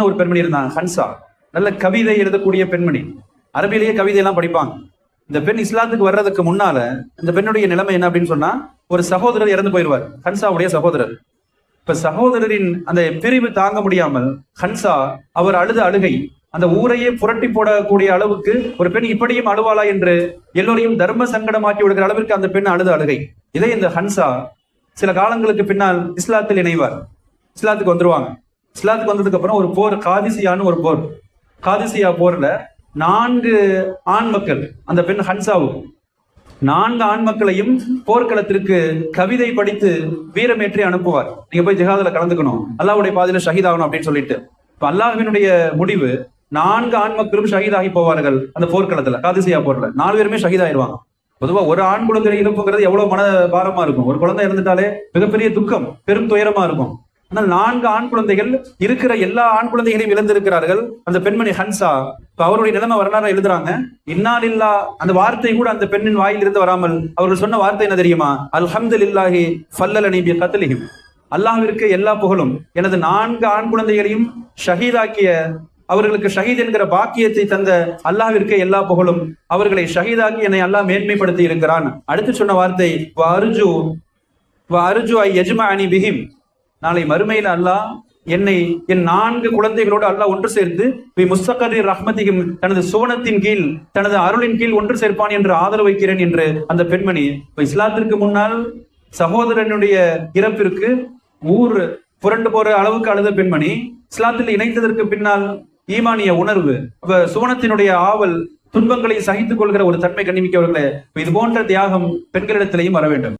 ஒரு பெண்மணி இருந்தாங்க, ஹன்சா. நல்ல கவிதை எழுதக்கூடிய பெண்மணி, அரபிலேயே கவிதையெல்லாம் படிப்பாங்க. இந்த பெண் இஸ்லாத்துக்கு வர்றதுக்கு முன்னால இந்த பெண்ணுடைய நிலைமை என்ன அப்படின்னு சொன்னா, ஒரு சகோதரர் இறந்து போயிடுவார், ஹன்சாவுடைய சகோதரர். இப்ப சகோதரரின் அந்த பிரிவு தாங்க முடியாமல் ஹன்சா அவர் அழுத அழுகை அந்த ஊரையே புரட்டி போடக்கூடிய அளவுக்கு, ஒரு பெண் இப்படியும் அழுவாளா என்று எல்லோரையும் தர்ம சங்கடமாக்கி விடுகிற அளவிற்கு அந்த பெண் அழுத அழுகை. இதை இந்த ஹன்சா சில காலங்களுக்கு பின்னால் இஸ்லாத்தில் இணைவார், இஸ்லாத்துக்கு வந்துருவாங்க. இஸ்லாத்துக்கு வந்ததுக்கு அப்புறம் ஒரு போர், காதிசியான்னு ஒரு போர். காதிசியா போர்ல 4 ஆண் மக்கள், அந்த பெண் ஹன்சாவும் 4 ஆண் மக்களையும் போர்க்களத்திற்கு கவிதை படித்து வீரமேற்றி அனுப்புவார். நீங்க போய் ஜிஹாதுல கலந்துக்கணும், அல்லாஹ்வுடைய பாதையில ஷஹீதாகணும் அப்படின்னு சொல்லிட்டு. இப்ப அல்லாஹ்வினுடைய முடிவு 4 ஆண் மக்களும் ஷஹீதாகி போவார்கள் அந்த போர்க்களத்துல. காதிசியா போர்ல 4 பேருமே ஷஹீதாயிருவாங்க. பொதுவா ஒரு ஆண் குழந்தை இழப்புங்கிறது எவ்வளவு மன பாரமா இருக்கும். ஒரு குழந்தை இறந்துட்டாலே மிகப்பெரிய துக்கம், பெரும் துயரமா இருக்கும். ஆனால் 4 ஆண் குழந்தைகள், இருக்கிற எல்லா ஆண் குழந்தைகளையும் இழந்திருக்கிறார்கள் அந்த பெண்மணி ஹன்சா. இப்ப அவருடைய நிலைமை வரலாறு எழுதுறாங்க. இன்னாலில்லா அந்த வார்த்தை கூட அந்த பெண்ணின் வாயில் இருந்து வராமல் அவர்கள் சொன்ன வார்த்தை என்ன தெரியுமா? அல்ஹம்துலில்லாஹி ஃபல்லலனி பி கத்லிஹிம். அல்லாஹ்விற்கு எல்லா புகழும், எனது 4 ஆண் குழந்தைகளையும் ஷஹீதாக்கிய, அவர்களுக்கு ஷஹீத் என்கிற பாக்கியத்தை தந்த அல்லாஹ்விற்கு எல்லா புகழும், அவர்களை ஷஹீதாக்கி என்னை அல்லாஹ் மேன்மைப்படுத்தி இருக்கிறான். அடுத்து சொன்ன வார்த்தை அர்ஜு ஐ யஜ்மஅனி பிஹிம். நாளை மறுமையில் அல்லாஹ் என்னை என் 4 குழந்தைகளோடு அல்லாஹ் ஒன்று சேர்த்து முஸ்தகரி ரஹ்மதிஹிம், தனது சுவனத்தின் கீழ், தனது அருளின் கீழ் ஒன்று சேர்ப்பான் என்று ஆதரவு வைக்கிறேன் என்று அந்த பெண்மணி. இப்ப இஸ்லாத்திற்கு முன்னால் சகோதரனுடைய இறப்பிற்கு ஊர் புரண்டு போற அளவுக்கு அழுத பெண்மணி, இஸ்லாத்தில் இணைந்ததற்கு பின்னால் ஈமானிய உணர்வு, சுவனத்தினுடைய ஆவல், துன்பங்களை சகித்துக் கொள்கிற ஒரு தன்மை. கண்ணிமிக்கவர்களே, இது போன்ற தியாகம் பெண்களிடத்திலேயும் வர வேண்டும்.